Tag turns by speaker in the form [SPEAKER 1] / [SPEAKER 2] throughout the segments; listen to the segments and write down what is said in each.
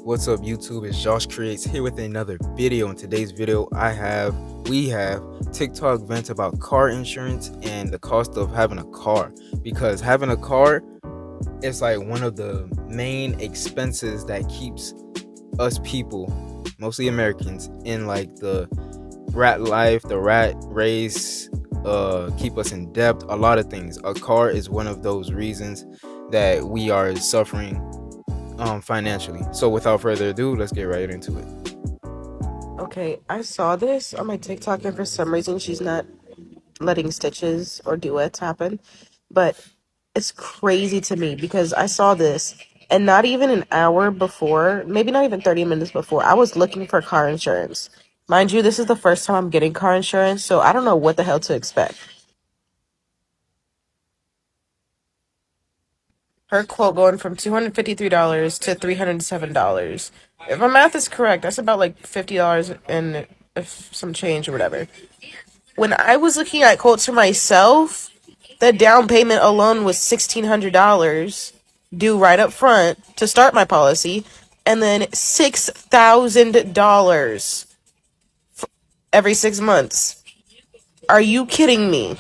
[SPEAKER 1] What's up, YouTube? It's Josh Creates here with another video. In today's video, we have TikTok vent about car insurance and the cost of having a car. Because having a car is like one of the main expenses that keeps us people, mostly Americans, in like the rat life, the rat race, keep us in debt, a lot of things. A car is one of those reasons that we are suffering financially. So without further ado, let's get right into it.
[SPEAKER 2] Okay, I saw this on my TikTok, and for some reason, she's not letting stitches or duets happen. But it's crazy to me because I saw this, and not even an hour before, maybe not even 30 minutes before, I was looking for car insurance. Mind you, this is the first time I'm getting car insurance, so I don't know what the hell to expect. Her quote going from $253 to $307. If my math is correct, that's about like $50 and if some change or whatever. When I was looking at quotes for myself, the down payment alone was $1,600 due right up front to start my policy, and then $6,000 every 6 months. Are you kidding me?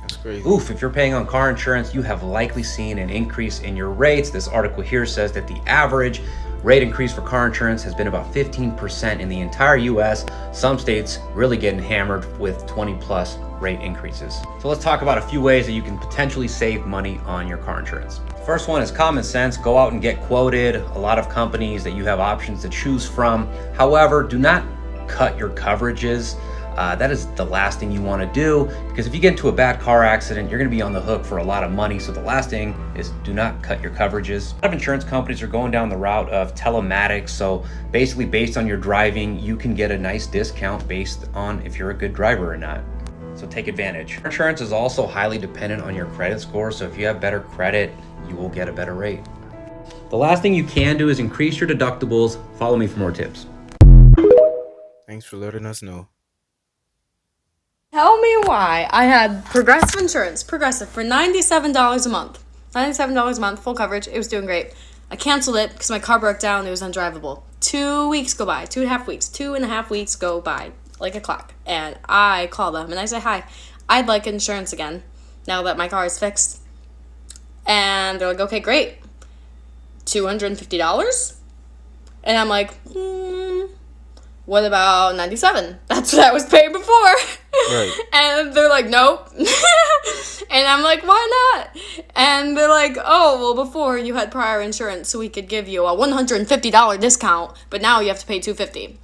[SPEAKER 1] That's crazy.
[SPEAKER 3] Oof, if you're paying on car insurance, you have likely seen an increase in your rates. This article here says that the average rate increase for car insurance has been about 15% in the entire US. Some states really getting hammered with 20 plus rate increases. So let's talk about a few ways that you can potentially save money on your car insurance. First one is common sense. Go out and get quoted. A lot of companies that you have options to choose from. However, do not cut your coverages. That is the last thing you want to do, because if you get into a bad car accident, you're going to be on the hook for a lot of money. So the last thing is do not cut your coverages. A lot of insurance companies are going down the route of telematics. So basically, based on your driving, you can get a nice discount based on if you're a good driver or not. So take advantage. Insurance is also highly dependent on your credit score. So if you have better credit, you will get a better rate. The last thing you can do is increase your deductibles. Follow me for more tips.
[SPEAKER 1] Thanks for letting us know.
[SPEAKER 4] Tell me why I had Progressive Insurance, Progressive, for $97 a month. $97 a month, full coverage. It was doing great. I canceled it because my car broke down. It was undrivable. 2 weeks go by, 2.5 weeks. 2.5 weeks go by like a clock. And I call them and I say, hi, I'd like insurance again now that my car is fixed. And they're like, okay, great. $250? And I'm like, what about 97? That's what I was paying before.
[SPEAKER 1] Right.
[SPEAKER 4] And they're like, nope. And I'm like, why not? And they're like, oh, well, before you had prior insurance, so we could give you a $150 discount, but now you have to pay $250.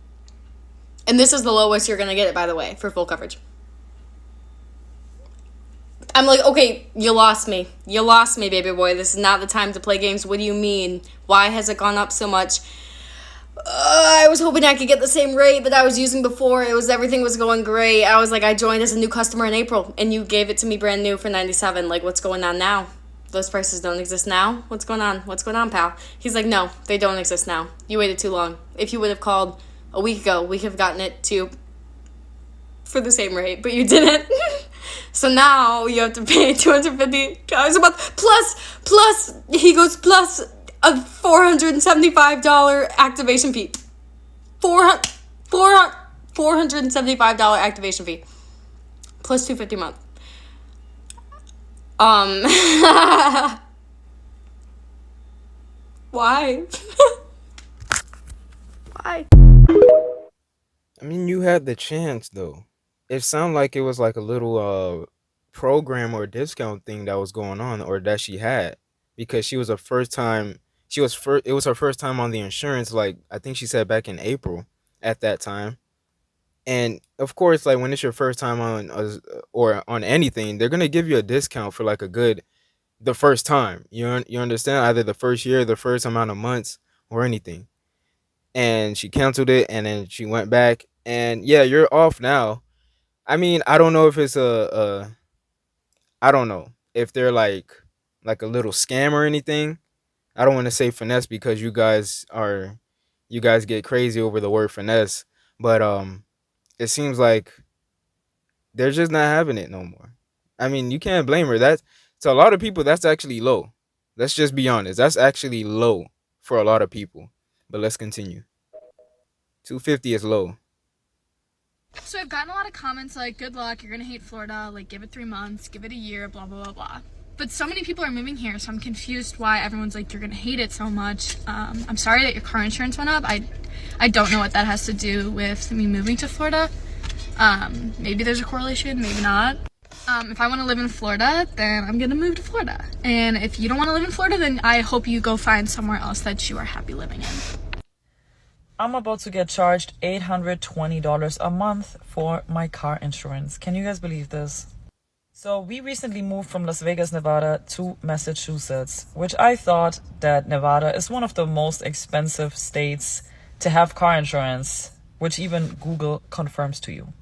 [SPEAKER 4] And this is the lowest you're gonna get it, by the way, for full coverage. I'm like, okay, you lost me. You lost me, baby boy. This is not the time to play games. What do you mean? Why has it gone up so much? I was hoping I could get the same rate that I was using before. Everything was going great. I was like, I joined as a new customer in April, and you gave it to me brand new for 97. Like, what's going on now? Those prices don't exist now? What's going on? What's going on, pal? He's like, no, they don't exist now. You waited too long. If you would have called a week ago, we could have gotten it to you for the same rate, but you didn't. So now you have to pay $250 a month plus he goes plus a $475 activation fee. $475 activation fee. Plus $250 a month. Why? Why?
[SPEAKER 1] I mean, you had the chance though. It sounded like it was like a little program or discount thing that was going on, or that she had, because she was a first time. She was first. It was her first time on the insurance. Like, I think she said back in April at that time. And of course, like when it's your first time on or on anything, they're gonna give you a discount for like a good the first time. You understand, either the first year, the first amount of months, or anything. And she canceled it, and then she went back, and yeah, you're off now. I mean, I don't know if it's I don't know if they're like a little scam or anything. I don't want to say finesse because you guys get crazy over the word finesse, but it seems like they're just not having it no more. I mean, you can't blame her. That's, to a lot of people, that's actually low. Let's just be honest. That's actually low for a lot of people. But let's continue. 250 is low.
[SPEAKER 5] So I've gotten a lot of comments like, good luck, you're gonna hate Florida, like give it 3 months, give it a year, blah, blah, blah, blah. But so many people are moving here, so I'm confused why everyone's like, you're gonna hate it so much. I'm sorry that your car insurance went up. I don't know what that has to do with me moving to Florida. Maybe there's a correlation, maybe not. If I want to live in Florida, then I'm gonna move to Florida. And if you don't want to live in Florida, then I hope you go find somewhere else that you are happy living in.
[SPEAKER 6] I'm about to get charged $820 a month for my car insurance. Can you guys believe this? So we recently moved from Las Vegas, Nevada to Massachusetts, which I thought that Nevada is one of the most expensive states to have car insurance, which even Google confirms to you.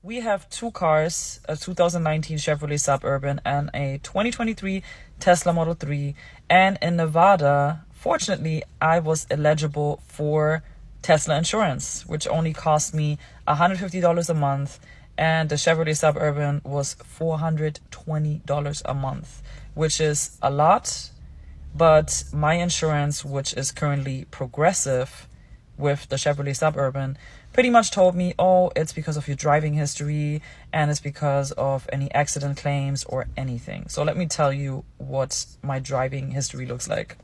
[SPEAKER 6] We have 2 cars, a 2019 Chevrolet Suburban and a 2023 Tesla Model 3. And in Nevada, fortunately, I was eligible for Tesla insurance, which only cost me $150 a month. And the Chevrolet Suburban was $420 a month, which is a lot. But my insurance, which is currently Progressive with the Chevrolet Suburban, pretty much told me, oh, it's because of your driving history and it's because of any accident claims or anything. So let me tell you what my driving history looks like.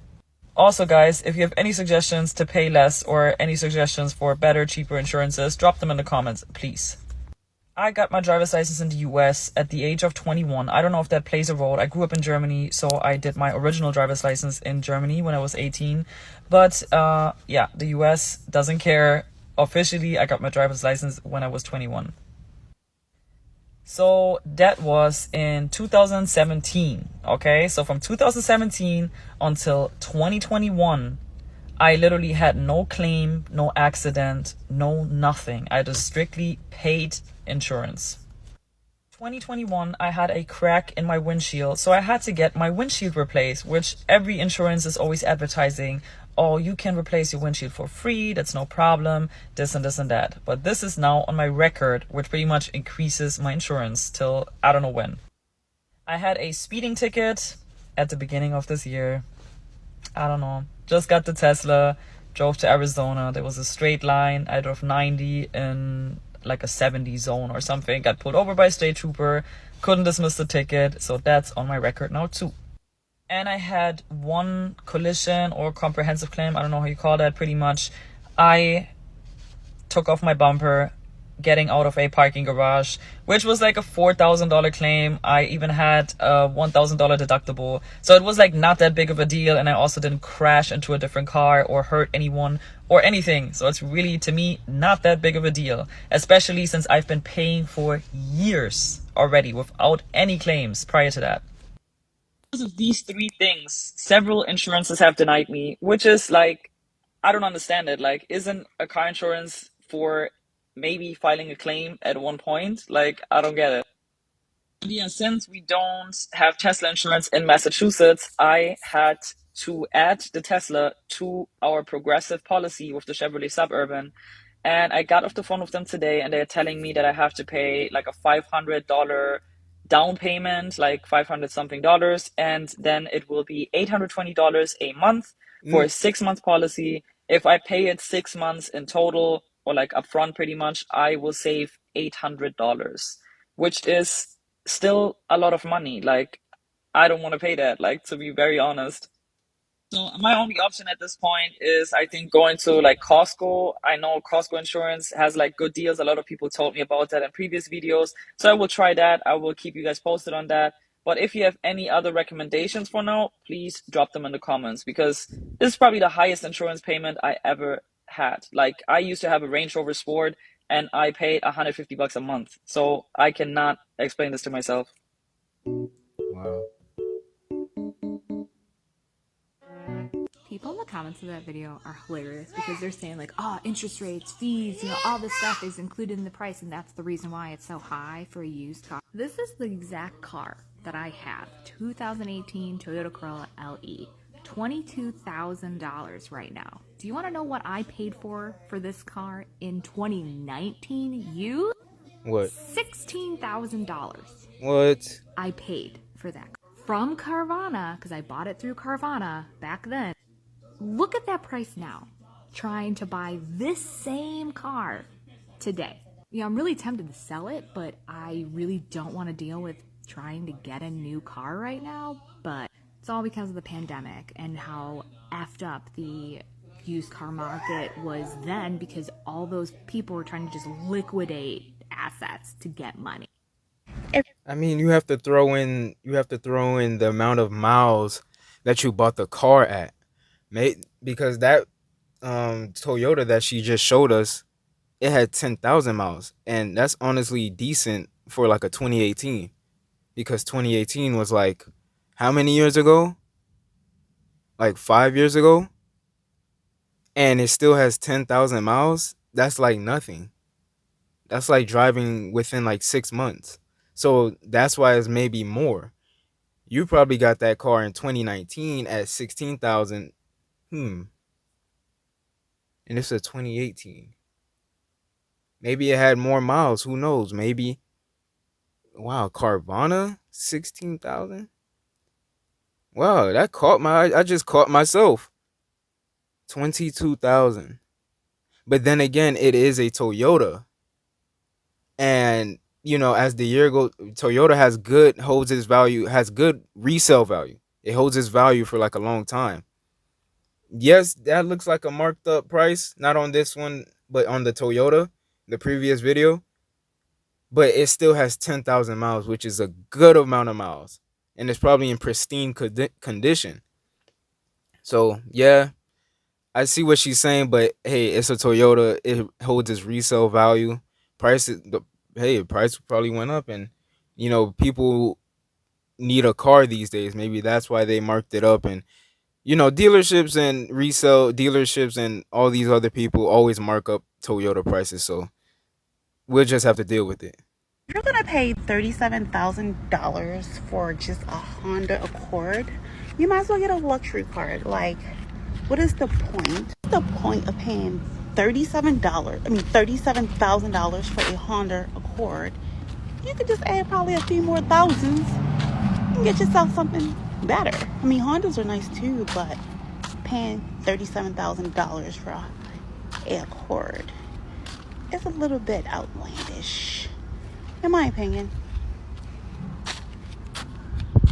[SPEAKER 6] Also, guys, if you have any suggestions to pay less or any suggestions for better, cheaper insurances, drop them in the comments, please. I got my driver's license in the US at the age of 21. I don't know if that plays a role. I grew up in Germany, so I did my original driver's license in Germany when I was 18. But yeah, the US doesn't care. Officially, I got my driver's license when I was 21. So that was in 2017, okay? So from 2017 until 2021, I literally had no claim, no accident, no nothing. I just strictly paid insurance. 2021, I had a crack in my windshield, so I had to get my windshield replaced, which every insurance is always advertising. Oh, you can replace your windshield for free, that's no problem, this and this and that. But this is now on my record, which pretty much increases my insurance till I don't know when. I had a speeding ticket at the beginning of this year. I don't know, just got the Tesla, drove to Arizona. There was a straight line. I drove 90 in like a 70 zone or something. Got pulled over by a state trooper, couldn't dismiss the ticket, so that's on my record now too. And I had one collision or comprehensive claim, I don't know how you call that. Pretty much I took off my bumper getting out of a parking garage, which was like a $4,000 claim. I even had a $1,000 deductible, so it was like not that big of a deal. And I also didn't crash into a different car or hurt anyone or anything, so it's really, to me, not that big of a deal, especially since I've been paying for years already without any claims prior to that. Because of these 3 things, several insurances have denied me, which is like, I don't understand it. Like, isn't a car insurance for maybe filing a claim at one point? Like, I don't get it. And yeah, since we don't have Tesla insurance in Massachusetts, I had to add the Tesla to our Progressive policy with the Chevrolet Suburban. And I got off the phone with them today, and they're telling me that I have to pay like a $500 down payment, like 500 something dollars, and then it will be $820 a month for a 6-month policy. If I pay it 6 months in total, or like upfront pretty much, I will save $800, which is still a lot of money. Like, I don't want to pay that, like, to be very honest. So my only option at this point is, I think, going to like Costco. I know Costco insurance has like good deals. A lot of people told me about that in previous videos. So I will try that. I will keep you guys posted on that. But if you have any other recommendations for now, please drop them in the comments, because this is probably the highest insurance payment I ever had. Like, I used to have a Range Rover Sport and I paid $150 a month. So I cannot explain this to myself.
[SPEAKER 1] Wow.
[SPEAKER 7] People in the comments of that video are hilarious because they're saying like, oh, interest rates, fees, all this stuff is included in the price, and that's the reason why it's so high for a used car. This is the exact car that I have, 2018 Toyota Corolla LE, $22,000 right now. Do you want to know what I paid for this car in 2019 used?
[SPEAKER 1] What?
[SPEAKER 7] $16,000.
[SPEAKER 1] What?
[SPEAKER 7] I paid for that from Carvana, because I bought it through Carvana back then. Look at that price now. Trying to buy this same car today. I'm really tempted to sell it, but I really don't want to deal with trying to get a new car right now. But it's all because of the pandemic and how effed up the used car market was then, because all those people were trying to just liquidate assets to get money.
[SPEAKER 1] I mean, you have to throw in the amount of miles that you bought the car at. Because that Toyota that she just showed us, it had 10,000 miles, and that's honestly decent for like a 2018, because 2018 was like how many years ago? Like 5 years ago, and it still has 10,000 miles. That's like nothing. That's like driving within like 6 months. So that's why it's maybe more. You probably got that car in 2019 at 16,000. And it's a 2018. Maybe it had more miles. Who knows? Maybe. Wow, Carvana 16,000. Wow, that caught my. I just caught myself. 22,000. But then again, it is a Toyota, and as the year goes, Toyota holds its value, has good resale value. It holds its value for like a long time. Yes, that looks like a marked up price, not on this one, but on the Toyota, the previous video. But it still has 10,000 miles, which is a good amount of miles, and it's probably in pristine condition. So yeah, I see what she's saying, but hey, it's a Toyota. It holds its resale value. Price probably went up, and people need a car these days. Maybe that's why they marked it up. And dealerships and resale dealerships and all these other people always mark up Toyota prices. So we'll just have to deal with it.
[SPEAKER 8] You're gonna pay $37,000 for just a Honda Accord. You might as well get a luxury card. Like, what is the point? What's the point of paying $37,000 for a Honda Accord? You could just add probably a few more thousands and get yourself something better. I mean, Hondas are nice too, but paying $37,000 for a Accord is a little bit outlandish, in my opinion.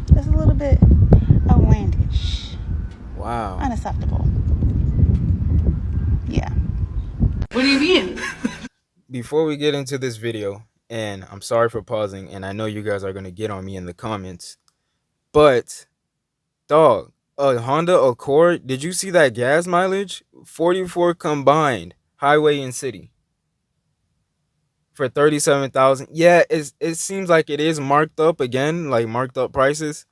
[SPEAKER 8] It's a little bit outlandish.
[SPEAKER 1] Wow.
[SPEAKER 8] Unacceptable. Yeah.
[SPEAKER 2] What do you mean?
[SPEAKER 1] Before we get into this video, and I'm sorry for pausing, and I know you guys are going to get on me in the comments, but dog, a Honda Accord, did you see that gas mileage? 44 combined, highway and city, for 37,000. Yeah, it seems like it is marked up again, like marked up prices,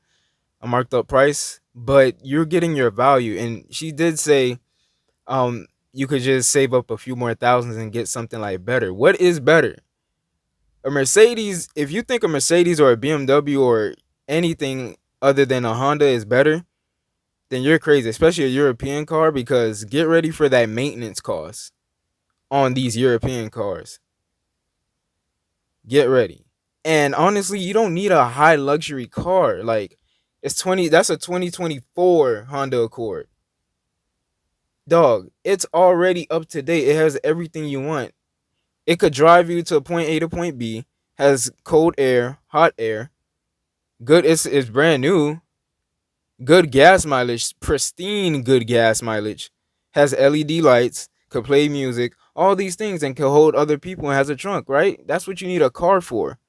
[SPEAKER 1] a marked up price, but you're getting your value. And she did say you could just save up a few more thousands and get something like better. What is better? A Mercedes, if you think a Mercedes or a BMW or anything other than a Honda is better, then you're crazy, especially a European car, because get ready for that maintenance cost on these European cars. Get ready. And honestly, you don't need a high luxury car. Like, that's a 2024 Honda Accord. Dog, it's already up to date. It has everything you want. It could drive you to point A to point B, has cold air, hot air. Good, it's brand new. Good gas mileage, pristine good gas mileage. Has LED lights, could play music, all these things, and can hold other people and has a trunk, right? That's what you need a car for.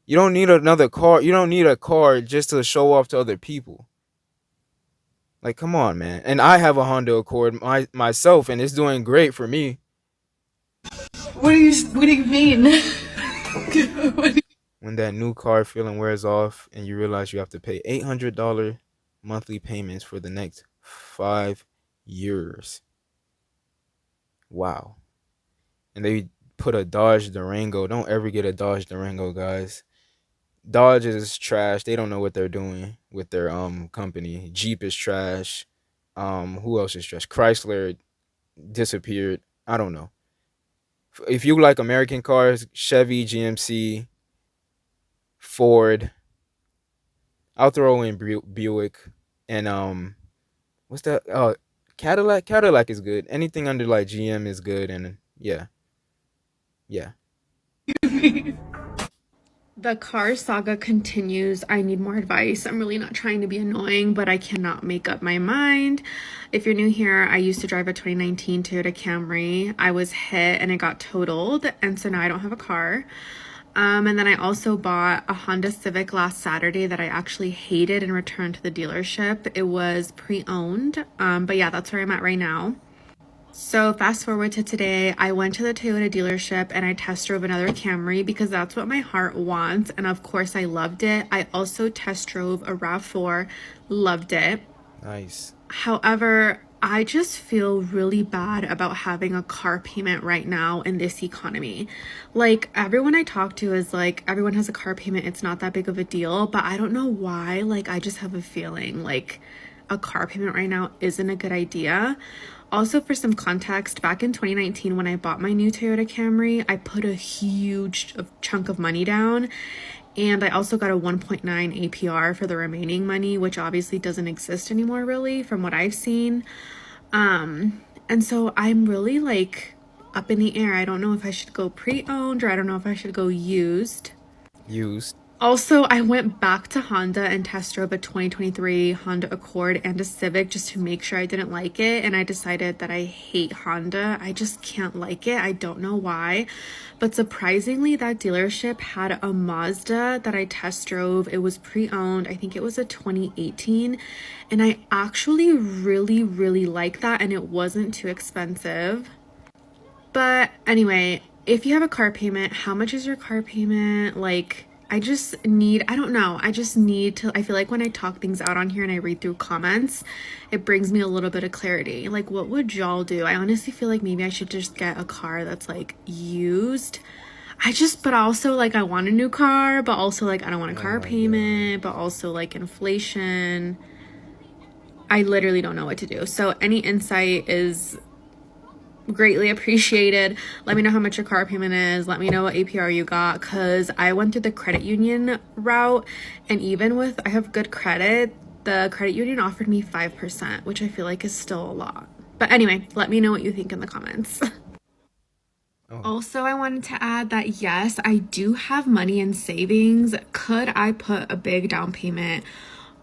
[SPEAKER 1] You don't need another car. You don't need a car just to show off to other people. Like, come on, man. And I have a Honda Accord myself, and it's doing great for me.
[SPEAKER 2] What do you mean?
[SPEAKER 1] When that new car feeling wears off and you realize you have to pay $800 monthly payments for the next 5 years. Wow. And they put a Dodge Durango. Don't ever get a Dodge Durango, guys. Dodge is trash. They don't know what they're doing with their company. Jeep is trash. Who else is trash? Chrysler disappeared. I don't know. If you like American cars, Chevy, GMC, Ford. I'll throw in Buick and what's that? Cadillac is good. Anything under like GM is good, and yeah, yeah.
[SPEAKER 9] The car saga continues. I need more advice. I'm really not trying to be annoying, but I cannot make up my mind. If you're new here, I used to drive a 2019 Toyota Camry. I was hit and it got totaled, and so now I don't have a car. And then I also bought a Honda Civic last Saturday that I actually hated and returned to the dealership. It was pre-owned, but yeah, that's where I'm at right now. So fast forward to today, I went to the Toyota dealership and I test drove another Camry because that's what my heart wants. And of course I loved it. I also test drove a RAV4, loved it.
[SPEAKER 1] Nice.
[SPEAKER 9] However, I just feel really bad about having a car payment right now in this economy. Like, everyone I talk to is like, everyone has a car payment. It's not that big of a deal, but I don't know why. Like, I just have a feeling like a car payment right now isn't a good idea. Also, for some context, back in 2019, when I bought my new Toyota Camry, I put a huge chunk of money down. And I also got a 1.9 APR for the remaining money, which obviously doesn't exist anymore, really, from what I've seen. And so I'm really like up in the air. I don't know if I should go pre-owned or I don't know if I should go used.
[SPEAKER 1] Used.
[SPEAKER 9] Also, I went back to Honda and test drove a 2023 Honda Accord and a Civic just to make sure I didn't like it. And I decided that I hate Honda. I just can't like it. I don't know why. But surprisingly, that dealership had a Mazda that I test drove. It was pre-owned. I think it was a 2018. And I actually really, really like that. And it wasn't too expensive. But anyway, if you have a car payment, how much is your car payment? Like, I just need, I don't know, I just need to, I feel like when I talk things out on here and I read through comments, it brings me a little bit of clarity. Like, what would y'all do? I honestly feel like maybe I should just get a car that's like used. But also like I want a new car, but also like I don't want a car payment, but also like inflation. I literally don't know what to do. So any insight is greatly appreciated. Let me know how much your car payment is. Let me know what APR you got, because I went through the credit union route, and even with I have good credit, the credit union offered me 5%, which I feel like is still a lot. But anyway, let me know what you think in the comments. Also, I wanted to add that yes, I do have money in savings. Could I put a big down payment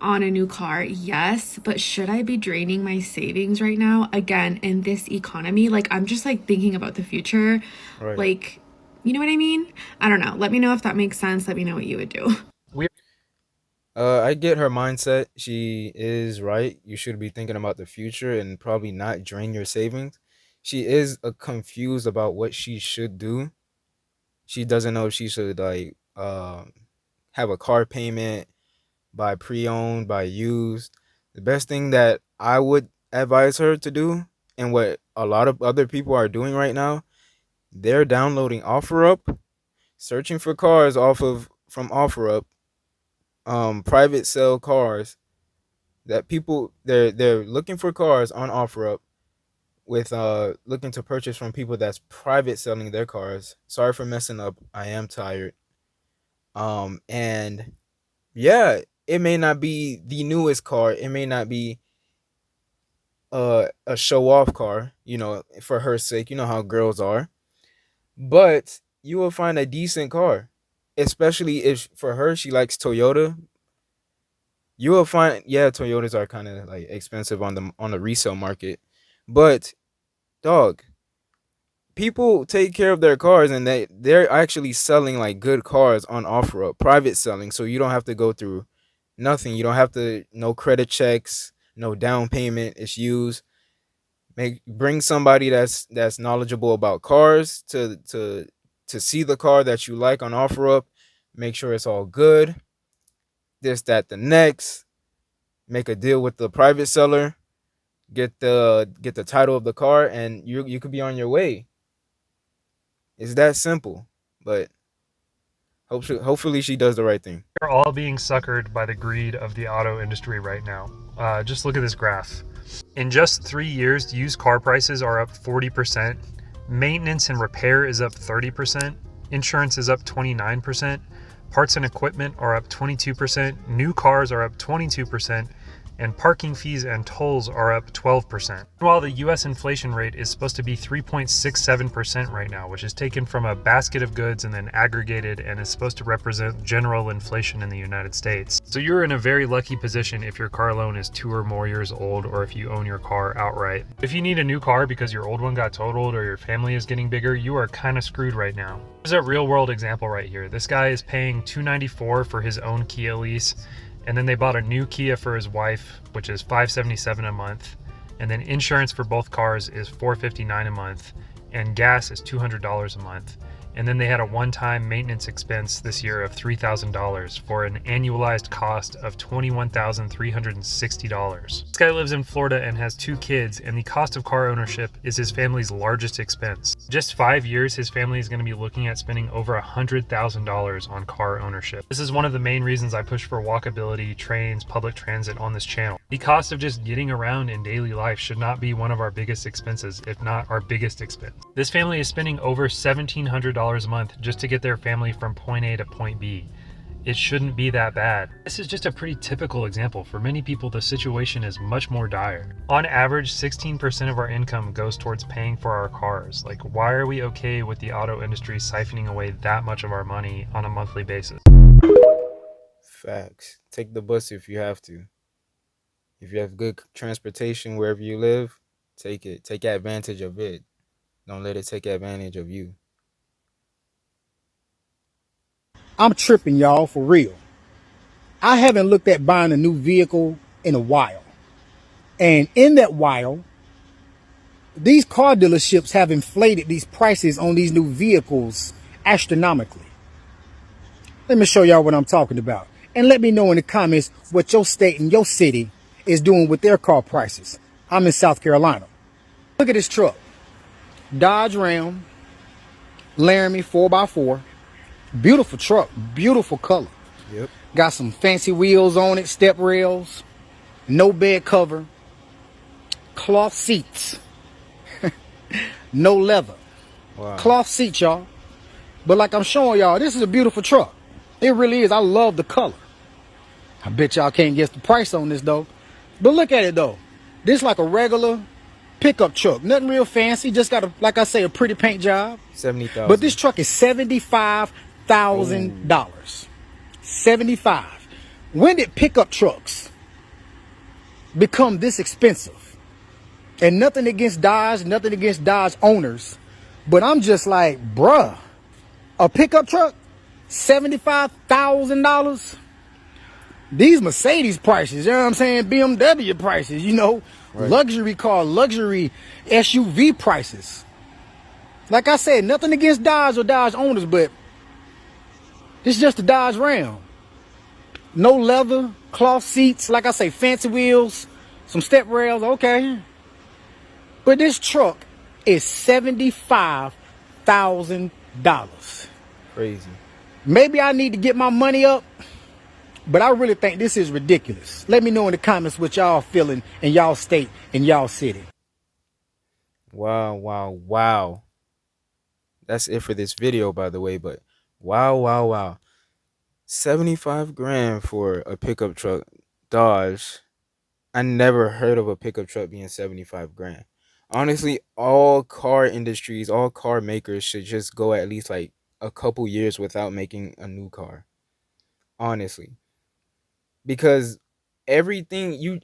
[SPEAKER 9] on a new car? Yes, but should I be draining my savings right now? Again, in this economy, like I'm just like thinking about the future.
[SPEAKER 1] Right.
[SPEAKER 9] Like, you know what I mean? I don't know. Let me know if that makes sense. Let me know what you would do.
[SPEAKER 1] I get her mindset. She is right. You should be thinking about the future and probably not drain your savings. She is confused about what she should do. She doesn't know if she should like have a car payment, buy pre-owned, buy used. The best thing that I would advise her to do, and what a lot of other people are doing right now, they're downloading OfferUp, searching for cars from OfferUp, private sale cars that people they're looking for cars on OfferUp with looking to purchase from people that's private selling their cars. Sorry for messing up. I am tired. And yeah, it may not be the newest car. It may not be a show off car, for her sake. You know how girls are. But you will find a decent car, especially if for her she likes Toyota. You will find, yeah, Toyotas are kind of like expensive on the resale market, but dog, people take care of their cars, and they're actually selling like good cars on OfferUp, private selling, so you don't have to go through nothing. You don't have to, no credit checks, no down payment. It's used. Bring somebody that's knowledgeable about cars to see the car that you like on OfferUp. Make sure it's all good. This, that, the next. Make a deal with the private seller. Get the title of the car, and you could be on your way. It's that simple. But hopefully she does the right thing.
[SPEAKER 10] We're all being suckered by the greed of the auto industry right now. Just look at this graph. In just 3 years, used car prices are up 40%. Maintenance and repair is up 30%. Insurance is up 29%. Parts and equipment are up 22%. New cars are up 22%. and parking fees and tolls are up 12%. While the US inflation rate is supposed to be 3.67% right now, which is taken from a basket of goods and then aggregated and is supposed to represent general inflation in the United States. So you're in a very lucky position if your car loan is 2 or more years old, or if you own your car outright. If you need a new car because your old one got totaled or your family is getting bigger, you are kind of screwed right now. There's a real world example right here. This guy is paying $294 for his own Kia lease, and then they bought a new Kia for his wife, which is $577 a month, and then insurance for both cars is $459 a month, and gas is $200 a month. And then they had a one-time maintenance expense this year of $3,000 for an annualized cost of $21,360. This guy lives in Florida and has 2 kids, and the cost of car ownership is his family's largest expense. Just 5 years, his family is going to be looking at spending over $100,000 on car ownership. This is one of the main reasons I push for walkability, trains, public transit on this channel. The cost of just getting around in daily life should not be one of our biggest expenses, if not our biggest expense. This family is spending over $1,700 a month just to get their family from point A to point B. It shouldn't be that bad. This is just a pretty typical example. For many people, the situation is much more dire. On average, 16% of our income goes towards paying for our cars. Like, why are we okay with the auto industry siphoning away that much of our money on a monthly basis?
[SPEAKER 1] Facts. Take the bus if you have to. If you have good transportation wherever you live, take it. Take advantage of it. Don't let it take advantage of you.
[SPEAKER 11] I'm tripping, y'all, for real. I haven't looked at buying a new vehicle in a while. And in that while, these car dealerships have inflated these prices on these new vehicles astronomically. Let me show y'all what I'm talking about. And let me know in the comments what your state and your city is doing with their car prices. I'm in South Carolina. Look at this truck. Dodge Ram, Laramie 4x4. Beautiful truck, beautiful color.
[SPEAKER 1] Yep.
[SPEAKER 11] Got some fancy wheels on it, step rails, no bed cover, cloth seats, no leather.
[SPEAKER 1] Wow.
[SPEAKER 11] Cloth seats, y'all. But like I'm showing y'all, this is a beautiful truck. It really is. I love the color. I bet y'all can't guess the price on this though. But look at it though. This like a regular pickup truck. Nothing real fancy. Just got a, like I say, a pretty paint job.
[SPEAKER 1] 70,000.
[SPEAKER 11] But this truck is $75,000. 75. When did pickup trucks become this expensive? And nothing against Dodge, nothing against Dodge owners, but I'm just like, bruh, a pickup truck, $75,000. These Mercedes prices, you know what I'm saying? BMW prices, you know, right. Luxury car, luxury SUV prices. Like I said, nothing against Dodge or Dodge owners, but this is just a Dodge Ram. No leather, cloth seats, like I say, fancy wheels, some step rails, okay. But this truck is $75,000.
[SPEAKER 1] Crazy.
[SPEAKER 11] Maybe I need to get my money up, but I really think this is ridiculous. Let me know in the comments what y'all feeling in y'all state, in y'all city.
[SPEAKER 1] Wow, wow, wow. That's it for this video, by the way, but wow, wow, wow. 75 grand for a pickup truck, Dodge. I never heard of a pickup truck being 75 grand. Honestly, all car industries, all car makers should just go at least like a couple years without making a new car. Honestly. Because everything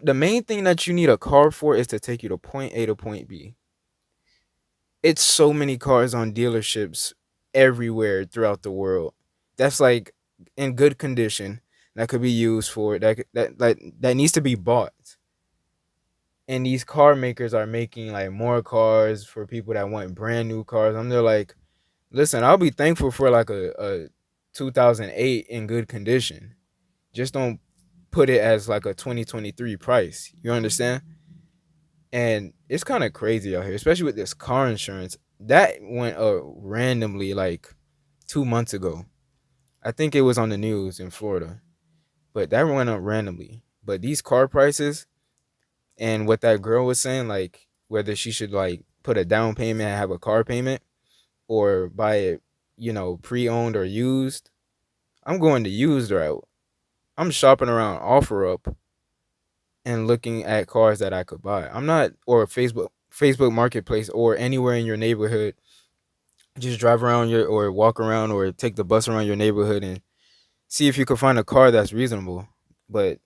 [SPEAKER 1] the main thing that you need a car for is to take you to point A to point B. It's so many cars on dealerships everywhere throughout the world. That's like in good condition that could be used for that needs to be bought. And these car makers are making like more cars for people that want brand new cars. I'm there like, listen, I'll be thankful for like a 2008 in good condition. Just don't put it as like a 2023 price. You understand? And it's kind of crazy out here, especially with this car insurance. That went up randomly like 2 months ago. I think it was on the news in Florida. But that went up randomly. But these car prices and what that girl was saying, like whether she should like put a down payment and have a car payment or buy it, you know, pre-owned or used. I'm going the used route. I'm shopping around OfferUp and looking at cars that I could buy. I'm not, or Facebook Marketplace or anywhere in your neighborhood. Just drive around your or walk around or take the bus around your neighborhood and see if you can find a car that's reasonable. But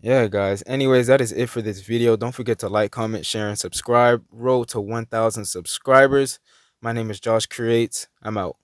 [SPEAKER 1] yeah, guys. Anyways, that is it for this video. Don't forget to like, comment, share, and subscribe. Road to 1,000 subscribers. My name is Josh Creates. I'm out.